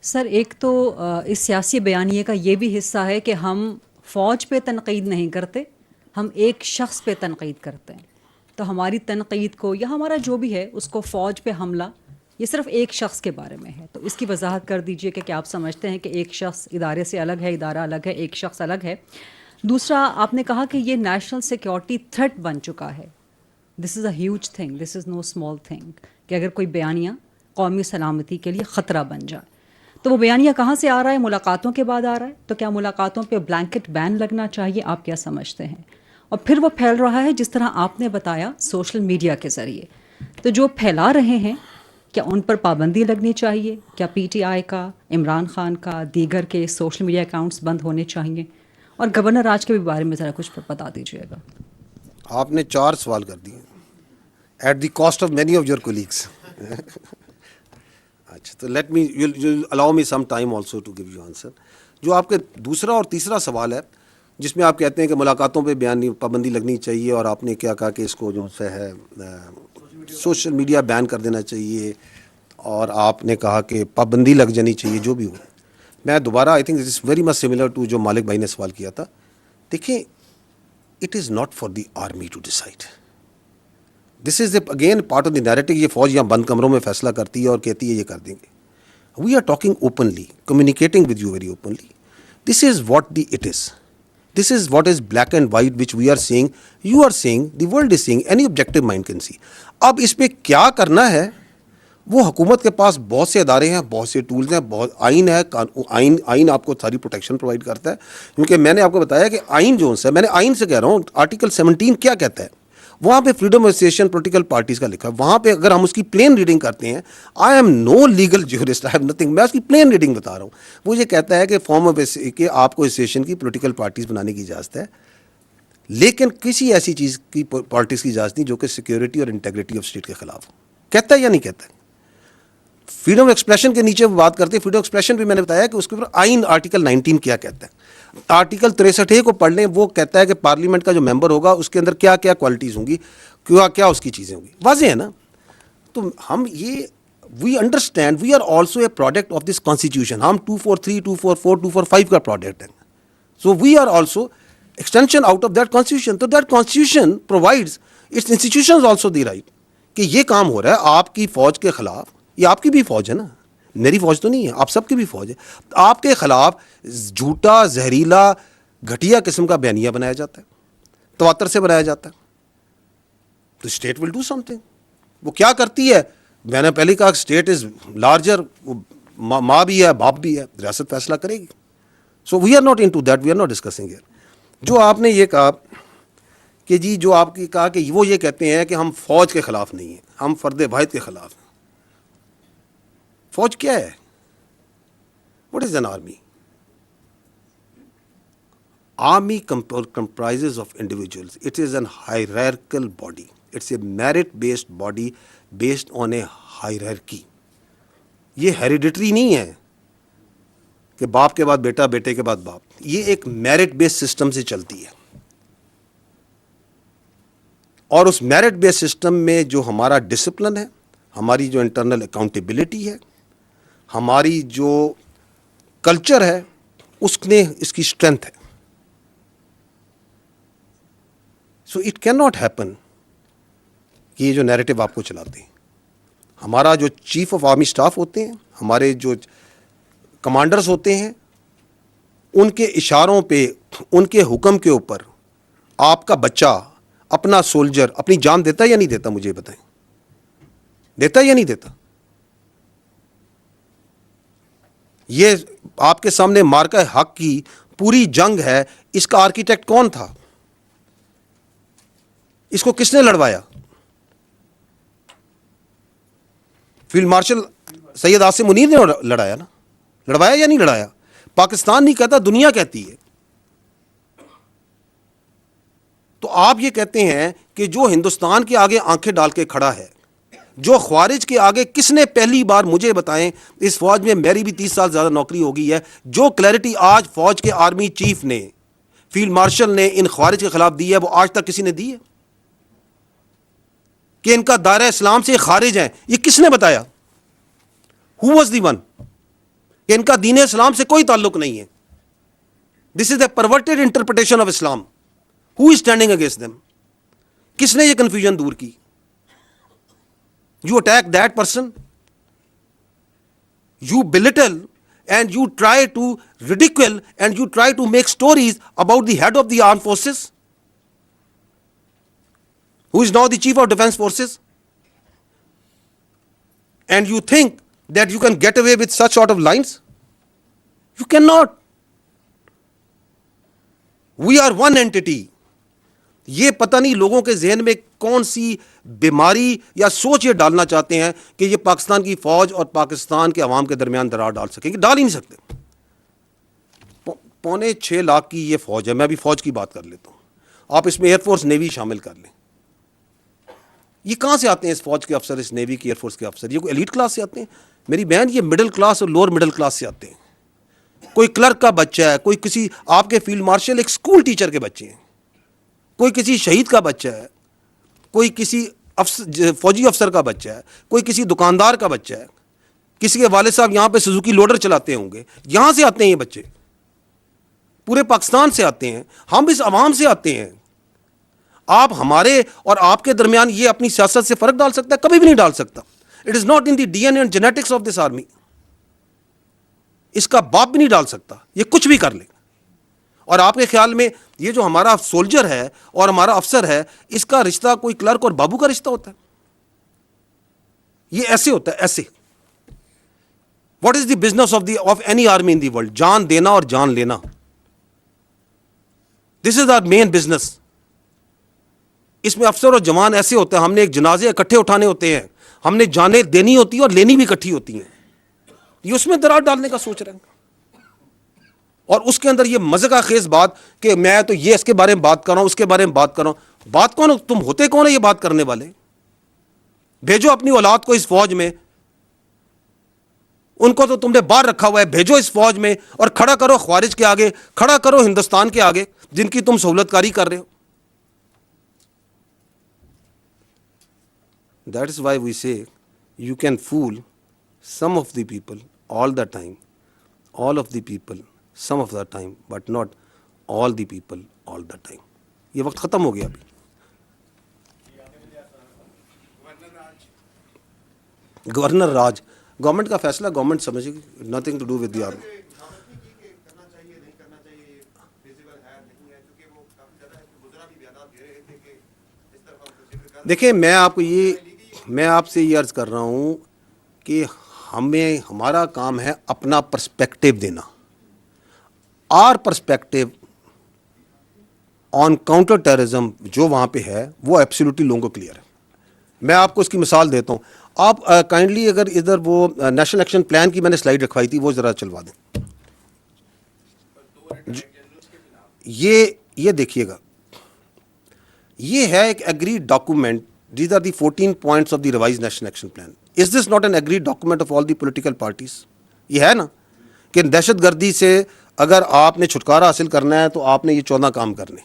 سر ایک تو اس سیاسی بیانیے کا یہ بھی حصہ ہے کہ ہم فوج پہ تنقید نہیں کرتے، ہم ایک شخص پہ تنقید کرتے ہیں. تو ہماری تنقید کو یا ہمارا جو بھی ہے اس کو فوج پہ حملہ یہ صرف ایک شخص کے بارے میں ہے. تو اس کی وضاحت کر دیجئے کہ کیا آپ سمجھتے ہیں کہ ایک شخص ادارے سے الگ ہے، ادارہ الگ ہے، ایک شخص الگ ہے. دوسرا آپ نے کہا کہ یہ نیشنل سیکیورٹی تھریٹ بن چکا ہے. This is a huge thing, this is no small thing کہ اگر کوئی بیانیہ قومی سلامتی کے لیے خطرہ بن جائے. تو وہ بیانیہ کہاں سے آ رہا ہے؟ ملاقاتوں کے بعد آ رہا ہے. تو کیا ملاقاتوں پہ بلینکٹ بین لگنا چاہیے؟ آپ کیا سمجھتے ہیں؟ اور پھر وہ پھیل رہا ہے جس طرح آپ نے بتایا سوشل میڈیا کے ذریعے. تو جو پھیلا رہے ہیں کیا ان پر پابندی لگنی چاہیے؟ کیا پی ٹی آئی کا، عمران خان کا، دیگر کے سوشل میڈیا اکاؤنٹس بند ہونے چاہیے؟ اور گورنر راج کے بھی بارے میں ذرا کچھ بتا دیجیے گا. آپ نے 4 سوال کر دیے at the cost of many of your colleagues. اچھا تو let me allow me some time also to give you answer. جو آپ کے دوسرا اور تیسرا سوال ہے جس میں آپ کہتے ہیں کہ ملاقاتوں پہ پابندی لگنی چاہیے، اور آپ نے کیا کہا کہ اس کو جو ہے سوشل میڈیا بین کر دینا چاہیے، اور آپ نے کہا کہ پابندی لگ جانی چاہیے جو بھی ہو. میں دوبارہ I think it is very much similar to جو مالک بھائی نے سوال کیا تھا. دیکھیں، it is not for the army to decide. This is again part of the narrative. یہ فوج یہاں بند کمروں میں فیصلہ کرتی ہے اور کہتی ہے یہ کر دیں گے. We are talking openly, communicating with you very openly. This is what the it is. This is what is black and white which we are seeing, you are seeing, the world is seeing, any objective mind can see. اب اس پہ کیا کرنا ہے، وہ حکومت کے پاس بہت سے ادارے ہیں، بہت سے ٹولز ہیں، بہت آئین ہے. آئین آپ کو ساری پروٹیکشن پرووائڈ کرتا ہے. کیونکہ میں نے آپ کو بتایا کہ آئین جو ہے، میں نے آئین سے کہہ رہا ہوں، آرٹیکل 17 کیا کہتا ہے. وہاں پہ freedom of association political parties کا لکھا ہے. وہاں پہ اگر ہم اس کی پلین ریڈنگ کرتے ہیں، I am no legal jurist, I have nothing, میں اس کی پلین ریڈنگ بتا رہا ہوں. وہ یہ کہتا ہے کہ فارم آف کہ آپ کو ایسوسیشن کی پولیٹیکل پارٹیز بنانے کی اجازت ہے، لیکن کسی ایسی چیز کی پارٹیز کی اجازت نہیں جو کہ سیکیورٹی اور انٹیگریٹی آف اسٹیٹ کے خلاف ہو. کہتا ہے یا نہیں کہتا ہے؟ فریڈم ایکسپریشن کے نیچے بات کرتے ہیں. فریڈم ایکسپریشن بھی میں نے بتایا کہ اس کے اوپر آئین آرٹیکل 19 کیا کہتا ہے. آرٹیکل 63 کو پڑھ لیں. وہ کہتا ہے کہ پارلیمنٹ کا جو ممبر ہوگا اس کے اندر کیا کیا کوالٹیز ہوں گی، کیا اس کی چیزیں ہوں گی. واضح ہے نا. تو ہم یہ we understand we are also a product of this constitution. ہم 243 244 245 کا پروڈکٹ ہیں. So we are also extension out of that constitution. تو that constitution provides its institutions also the right کہ یہ کام ہو رہا ہے آپ کی فوج کے خلاف. یہ آپ کی بھی فوج ہے نا، میری فوج تو نہیں ہے، آپ سب کی بھی فوج ہے. آپ کے خلاف جھوٹا، زہریلا، گھٹیا قسم کا بیانیہ بنایا جاتا ہے، تواتر سے بنایا جاتا ہے. تو state will do some thing. وہ کیا کرتی ہے؟ میں نے پہلے کہا اسٹیٹ از لارجر، ماں بھی ہے، باپ بھی ہے، ریاست فیصلہ کرے گی. So we are not into that, we are not discussing here. جو آپ نے یہ کہا کہ جی، جو آپ کی کہا کہ وہ یہ کہتے ہیں کہ ہم فوج کے خلاف نہیں ہیں، ہم فرد واحد کے خلاف ہیں. فوج کیا ہے؟ What is an army? Army comprises of individuals. It is an hierarchical body. It's a merit-based body based on a hierarchy. یہ ہیریڈیٹری نہیں ہے کہ باپ کے بعد بیٹا، بیٹے کے بعد باپ. یہ ایک میرٹ بیس سسٹم سے چلتی ہے. اور اس میرٹ بیس سسٹم میں جو ہمارا ڈسپلن ہے، ہماری جو انٹرنل اکاؤنٹیبلٹی ہے، ہماری جو کلچر ہے، اس نے اس کی اسٹرینتھ ہے. So it can not happen کہ یہ جو نیریٹو آپ کو چلاتے ہیں. ہمارا جو چیف آف آرمی اسٹاف ہوتے ہیں، ہمارے جو کمانڈرز ہوتے ہیں، ان کے اشاروں پہ، ان کے حکم کے اوپر آپ کا بچہ، اپنا سولجر اپنی جان دیتا ہے یا نہیں دیتا؟ مجھے بتائیں، دیتا ہے یا نہیں دیتا؟ یہ آپ کے سامنے مارکہ حق کی پوری جنگ ہے. اس کا آرکیٹیکٹ کون تھا؟ اس کو کس نے لڑوایا؟ فیلڈ مارشل سید عاصم منیر نے لڑایا نا. لڑوایا یا نہیں لڑایا؟ پاکستان نہیں کہتا، دنیا کہتی ہے. تو آپ یہ کہتے ہیں کہ جو ہندوستان کے آگے آنکھیں ڈال کے کھڑا ہے، جو خوارج کے آگے، کس نے پہلی بار مجھے بتائیں، اس فوج میں میری بھی 30 سال زیادہ نوکری ہو گئی ہے، جو کلیئرٹی آج فوج کے آرمی چیف نے، فیلڈ مارشل نے ان خوارج کے خلاف دی ہے، وہ آج تک کسی نے دی ہے؟ کہ ان کا دائرہ اسلام سے خارج ہیں، یہ کس نے بتایا؟ Who was the one? کہ ان کا دین اسلام سے کوئی تعلق نہیں ہے. This is a perverted interpretation of Islam. Who is standing against them? کس نے یہ کنفیوژن دور کی؟ You attack that person, you belittle and you try to ridicule and you try to make stories about the head of the armed forces, who is now the chief of defense forces, and you think that you can get away with such sort of lines. You cannot. We are one entity. یہ پتہ نہیں لوگوں کے ذہن میں کون سی بیماری یا سوچ یہ ڈالنا چاہتے ہیں کہ یہ پاکستان کی فوج اور پاکستان کے عوام کے درمیان درار ڈال سکیں گے. ڈال ہی نہیں سکتے. 5.25 لاکھ کی یہ فوج ہے. میں ابھی فوج کی بات کر لیتا ہوں. آپ اس میں ایئر فورس نیوی شامل کر لیں. یہ کہاں سے آتے ہیں اس فوج کے افسر, اس نیوی کے ایئر فورس کے افسر؟ یہ کوئی ایلیٹ کلاس سے آتے ہیں؟ میری بہن, یہ مڈل کلاس اور لوور مڈل کلاس سے آتے ہیں. کوئی کلرک کا بچہ ہے, کوئی کسی آپ کے فیلڈ مارشل ایک اسکول ٹیچر کے بچے ہیں, کوئی کسی شہید کا بچہ ہے, کوئی کسی فوجی افسر کا بچہ ہے, کوئی کسی دکاندار کا بچہ ہے, کسی کے والد صاحب یہاں پہ سوزوکی لوڈر چلاتے ہوں گے. یہاں سے آتے ہیں یہ بچے, پورے پاکستان سے آتے ہیں. ہم اس عوام سے آتے ہیں. آپ ہمارے اور آپ کے درمیان یہ اپنی سیاست سے فرق ڈال سکتا ہے؟ کبھی بھی نہیں ڈال سکتا. It is not in the D N A and genetics of this army. اس کا باپ بھی نہیں ڈال سکتا. یہ کچھ بھی کر لے. اور آپ کے خیال میں یہ جو ہمارا سولجر ہے اور ہمارا افسر ہے, اس کا رشتہ کوئی کلرک اور بابو کا رشتہ ہوتا ہے؟ یہ ایسے ہوتا ہے, ایسے. What is the business of any army in the world? جان دینا اور جان لینا. دس از آر مین بزنس. اس میں افسر اور جوان ایسے ہوتے ہیں, ہم نے ایک جنازے اکٹھے اٹھانے ہوتے ہیں, ہم نے جانیں دینی ہوتی ہیں اور لینی بھی اکٹھی ہوتی ہیں. یہ اس میں درار ڈالنے کا سوچ رہے ہیں. اور اس کے اندر یہ مزے کا خیز بات کہ میں تو یہ اس کے بارے میں بات کر رہا ہوں, اس کے بارے میں بات کر رہا ہوں. بات کون ہو تم؟ ہوتے کون ہے یہ بات کرنے والے؟ بھیجو اپنی اولاد کو اس فوج میں. ان کو تو تم نے باہر رکھا ہوا ہے. بھیجو اس فوج میں اور کھڑا کرو خوارج کے آگے, کھڑا کرو ہندوستان کے آگے جن کی تم سہولت کاری کر رہے ہو. That is why we say you can fool some of the people all the time, all of the people some of the time, but not all the people all the time. یہ وقت ختم ہو گیا ابھی. Governor راج, government کا فیصلہ government سمجھے گی, nothing to do with the army. دیکھیں میں آپ سے یہ عرض کر رہا ہوں کہ ہمارا کام ہے اپنا پرسپیکٹو دینا. Our perspective on counter terrorism جو وہاں پہ ہے وہ ایبسلیوٹلی لوگوں کو کلیئر ہے. میں آپ کو اس کی مثال دیتا ہوں. آپ کائنڈلی اگر ادھر وہ نیشنل ایکشن پلان کی میں نے سلائیڈ رکھوائی تھی, وہ ذرا چلوا دیں. یہ دیکھیے گا, یہ ہے ایک agreed document. These are the 14 points of the revised national action plan. Is this not an agreed document of all the political parties? یہ ہے نا کہ دہشت گردی سے اگر آپ نے چھٹکارا حاصل کرنا ہے تو آپ نے یہ 14 کام کرنے.